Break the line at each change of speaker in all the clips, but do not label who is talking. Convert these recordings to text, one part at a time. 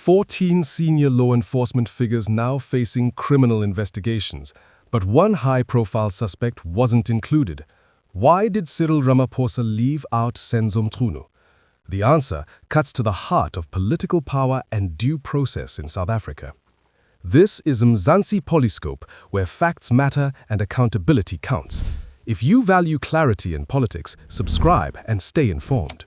14 senior law enforcement figures now facing criminal investigations, but one high-profile suspect wasn't included. Why did Cyril Ramaphosa leave out Senzo Mchunu? The answer cuts to the heart of political power and due process in South Africa. This is Mzansi PoliScope, where facts matter and accountability counts. If you value clarity in politics, subscribe and stay informed.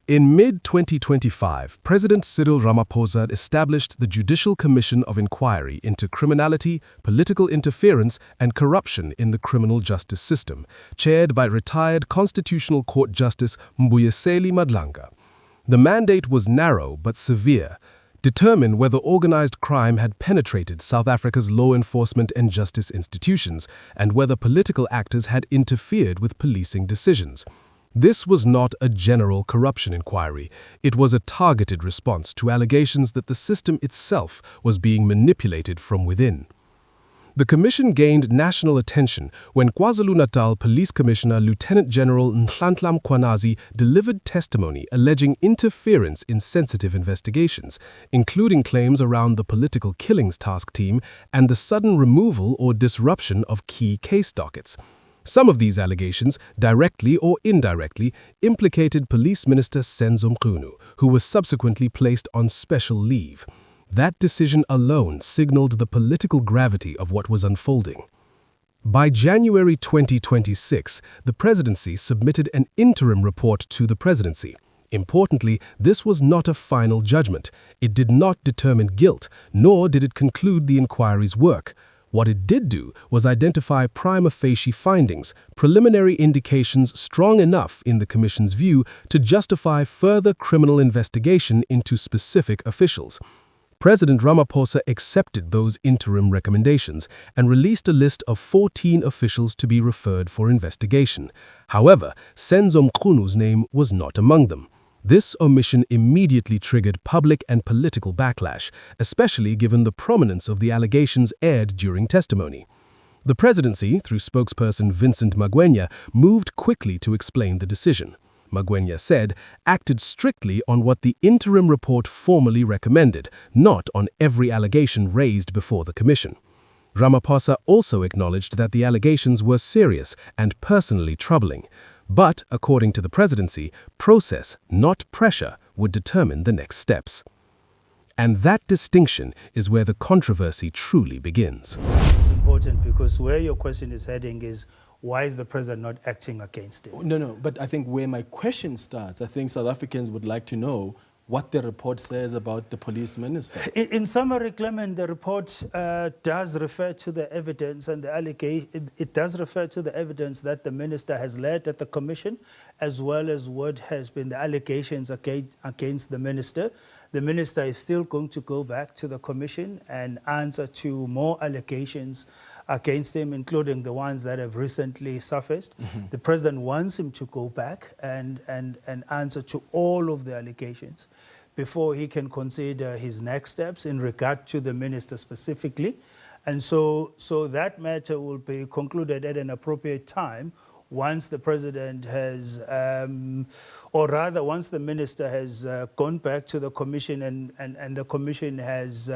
In mid-2025, President Cyril Ramaphosa established the Judicial Commission of Inquiry into Criminality, Political Interference and Corruption in the Criminal Justice System, chaired by retired Constitutional Court Justice Madlanga. The mandate was narrow but severe: determine whether organized crime had penetrated South Africa's law enforcement and justice institutions and whether political actors had interfered with policing decisions. This was not a general corruption inquiry. It was a targeted response to allegations that the system itself was being manipulated from within. The commission gained national attention when KwaZulu-Natal Police Commissioner Lieutenant General Nhlanhla Mkhwanazi delivered testimony alleging interference in sensitive investigations, including claims around the political killings task team and the sudden removal or disruption of key case dockets. Some of these allegations, directly or indirectly, implicated Police Minister Senzo Mchunu, who was subsequently placed on special leave. That decision alone signaled the political gravity of what was unfolding. By January 2026, the presidency submitted an interim report to the presidency. Importantly, this was not a final judgment. It did not determine guilt, nor did it conclude the inquiry's work. What it did do was identify prima facie findings, preliminary indications strong enough in the Commission's view to justify further criminal investigation into specific officials. President Ramaphosa accepted those interim recommendations and released a list of 14 officials to be referred for investigation. However, Senzo Mchunu's name was not among them. This omission immediately triggered public and political backlash, especially given the prominence of the allegations aired during testimony. The presidency, through spokesperson Vincent Magwenya, moved quickly to explain the decision. Magwenya said, acted strictly on what the interim report formally recommended, not on every allegation raised before the commission. Ramaphosa also acknowledged that the allegations were serious and personally troubling. But, according to the presidency, process, not pressure, would determine the next steps. And that distinction is where the controversy truly begins.
It's important because where your question is heading is, why is the president not acting against it?
No, but I think where my question starts, I think South Africans would like to know what the report says about the police minister.
In summary, Clement, the report does refer to the evidence and the allegation. It does refer to the evidence that the minister has led at the commission, as well as what has been the allegations against the minister. The minister is still going to go back to the commission and answer to more allegations against him, including the ones that have recently surfaced. The president wants him to go back and answer to all of the allegations before he can consider his next steps in regard to the minister specifically. And so that matter will be concluded at an appropriate time once the president has, or rather once the minister has gone back to the commission and the commission has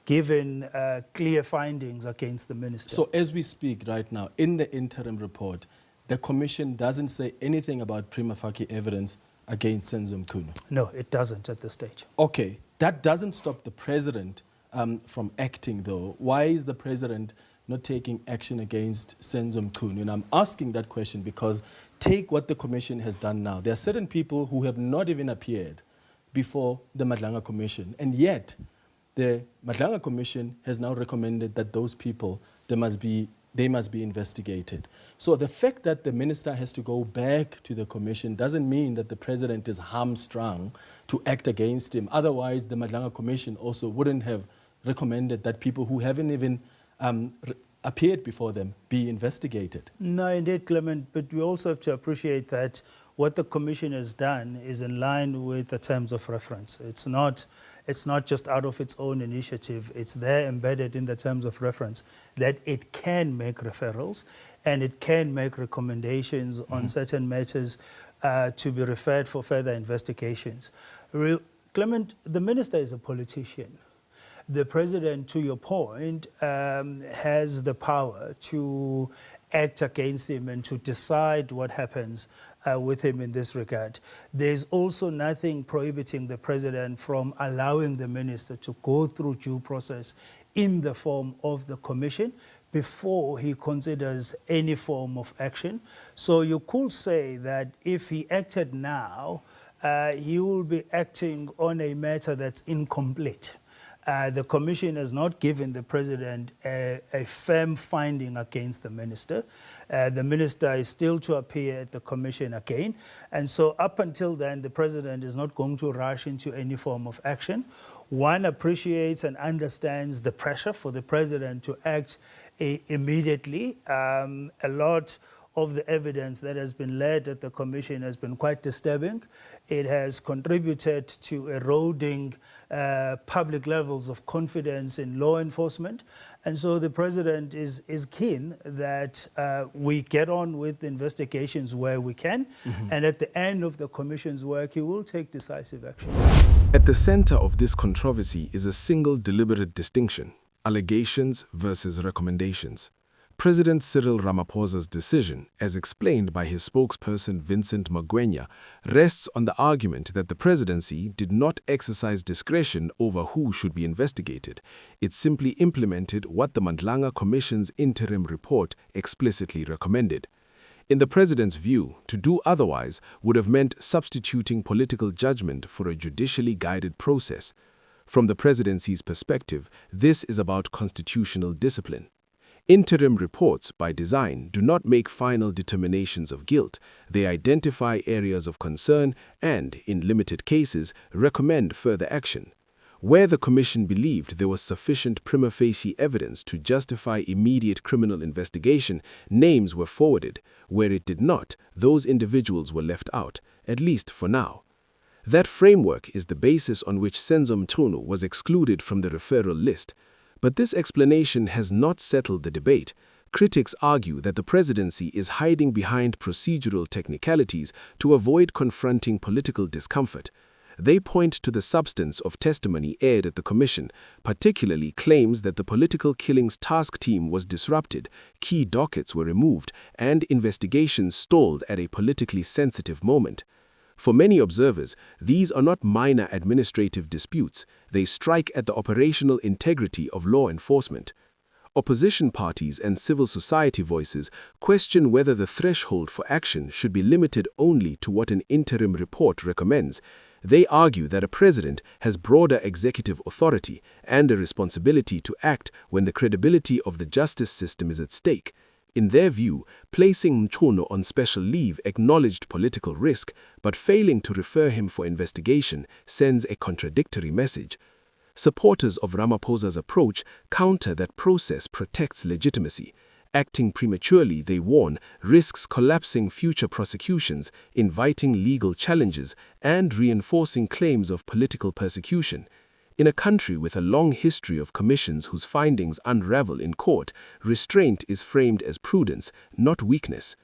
given clear findings against the minister.
So as we speak right now, in the interim report, the commission doesn't say anything about prima facie evidence against Senzo Mchunu?
No, it doesn't at this stage.
Okay, that doesn't stop the president from acting though. Why is the president not taking action against Senzo Mchunu? And I'm asking that question because take what the commission has done now. There are certain people who have not even appeared before the Madlanga Commission, and yet the Madlanga Commission has now recommended that those people, they must be investigated. So the fact that the minister has to go back to the commission doesn't mean that the president is hamstrung to act against him. Otherwise, the Madlanga Commission also wouldn't have recommended that people who haven't even appeared before them be investigated.
No, indeed, Clement, but we also have to appreciate that what the commission has done is in line with the terms of reference. It's not just out of its own initiative. It's there embedded in the terms of reference that it can make referrals and it can make recommendations on certain matters to be referred for further investigations. Clement, the minister is a politician. The president, to your point, has the power to act against him and to decide what happens with him in this regard. There's also nothing prohibiting the president from allowing the minister to go through due process in the form of the commission before he considers any form of action. So you could say that if he acted now, he will be acting on a matter that's incomplete. The commission has not given the president a firm finding against the minister. The minister is still to appear at the commission again. And so up until then, the president is not going to rush into any form of action. One appreciates and understands the pressure for the president to act immediately. A lot of the evidence that has been led at the commission has been quite disturbing. It has contributed to eroding public levels of confidence in law enforcement. And so the president is keen that we get on with investigations where we can. And at the end of the commission's work, he will take decisive action.
At the center of this controversy is a single deliberate distinction: allegations versus recommendations. President Cyril Ramaphosa's decision, as explained by his spokesperson Vincent Magwenya, rests on the argument that the presidency did not exercise discretion over who should be investigated. It simply implemented what the Madlanga Commission's interim report explicitly recommended. In the president's view, to do otherwise would have meant substituting political judgment for a judicially guided process. From the presidency's perspective, this is about constitutional discipline. Interim reports, by design, do not make final determinations of guilt. They identify areas of concern and, in limited cases, recommend further action. Where the commission believed there was sufficient prima facie evidence to justify immediate criminal investigation, names were forwarded. Where it did not, those individuals were left out, at least for now. That framework is the basis on which Senzo Mchunu was excluded from the referral list. But this explanation has not settled the debate. Critics argue that the presidency is hiding behind procedural technicalities to avoid confronting political discomfort. They point to the substance of testimony aired at the commission, particularly claims that the political killings task team was disrupted, key dockets were removed, and investigations stalled at a politically sensitive moment. For many observers, these are not minor administrative disputes. They strike at the operational integrity of law enforcement. Opposition parties and civil society voices question whether the threshold for action should be limited only to what an interim report recommends. They argue that a president has broader executive authority and a responsibility to act when the credibility of the justice system is at stake. In their view, placing Mchunu on special leave acknowledged political risk, but failing to refer him for investigation sends a contradictory message. Supporters of Ramaphosa's approach counter that process protects legitimacy. Acting prematurely, they warn, risks collapsing future prosecutions, inviting legal challenges, and reinforcing claims of political persecution. In a country with a long history of commissions whose findings unravel in court, restraint is framed as prudence, not weakness.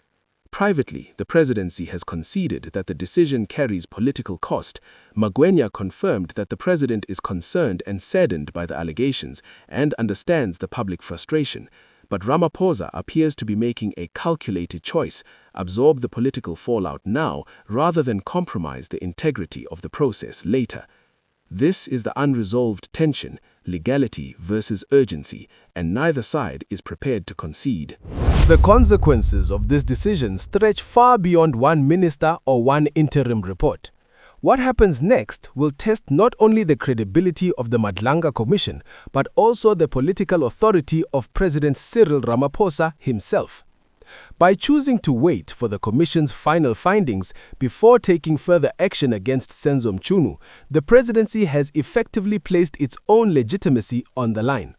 Privately, the presidency has conceded that the decision carries political cost. Magwenya confirmed that the president is concerned and saddened by the allegations and understands the public frustration. But Ramaphosa appears to be making a calculated choice: absorb the political fallout now rather than compromise the integrity of the process later. This is the unresolved tension, legality versus urgency, and neither side is prepared to concede.
The consequences of this decision stretch far beyond one minister or one interim report. What happens next will test not only the credibility of the Madlanga Commission, but also the political authority of President Cyril Ramaphosa himself. By choosing to wait for the Commission's final findings before taking further action against Senzo Mchunu, the presidency has effectively placed its own legitimacy on the line.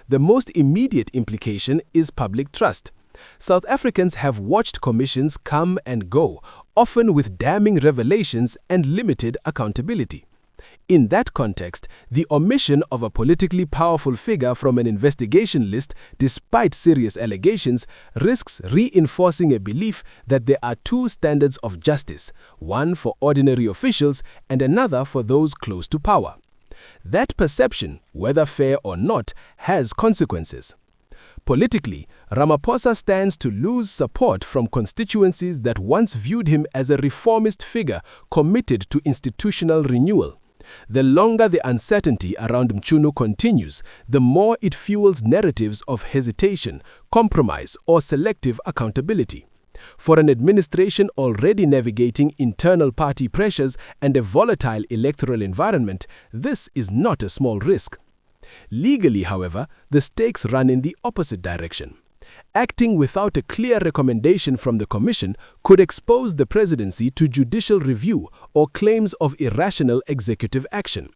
The most immediate implication is public trust. South Africans have watched commissions come and go, often with damning revelations and limited accountability. In that context, the omission of a politically powerful figure from an investigation list, despite serious allegations, risks reinforcing a belief that there are two standards of justice, one for ordinary officials and another for those close to power. That perception, whether fair or not, has consequences. Politically, Ramaphosa stands to lose support from constituencies that once viewed him as a reformist figure committed to institutional renewal. The longer the uncertainty around Mchunu continues, the more it fuels narratives of hesitation, compromise, or selective accountability. For an administration already navigating internal party pressures and a volatile electoral environment, this is not a small risk. Legally, however, the stakes run in the opposite direction. Acting without a clear recommendation from the Commission could expose the presidency to judicial review or claims of irrational executive action.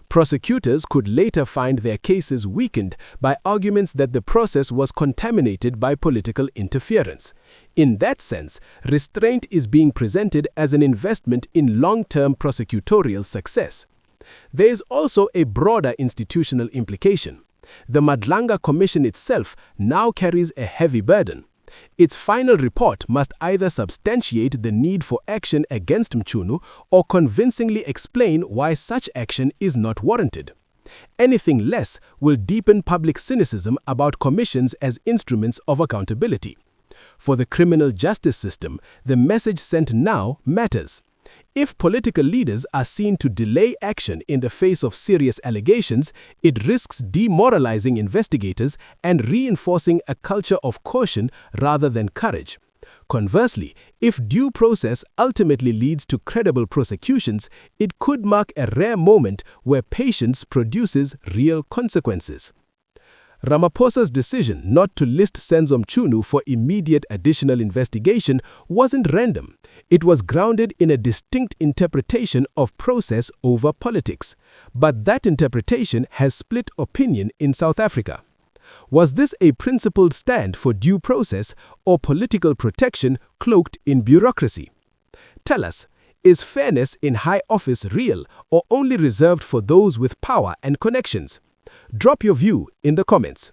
Prosecutors could later find their cases weakened by arguments that the process was contaminated by political interference. In that sense, restraint is being presented as an investment in long-term prosecutorial success. There is also a broader institutional implication. The Madlanga Commission itself now carries a heavy burden. Its final report must either substantiate the need for action against Mchunu or convincingly explain why such action is not warranted. Anything less will deepen public cynicism about commissions as instruments of accountability. For the criminal justice system, the message sent now matters. If political leaders are seen to delay action in the face of serious allegations, it risks demoralizing investigators and reinforcing a culture of caution rather than courage. Conversely, if due process ultimately leads to credible prosecutions, it could mark a rare moment where patience produces real consequences. Ramaphosa's decision not to list Senzo Mchunu for immediate additional investigation wasn't random. It was grounded in a distinct interpretation of process over politics. But that interpretation has split opinion in South Africa. Was this a principled stand for due process or political protection cloaked in bureaucracy? Tell us, is fairness in high office real or only reserved for those with power and connections? Drop your view in the comments.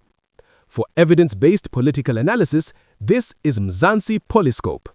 For evidence-based political analysis, this is Mzansi PoliScope.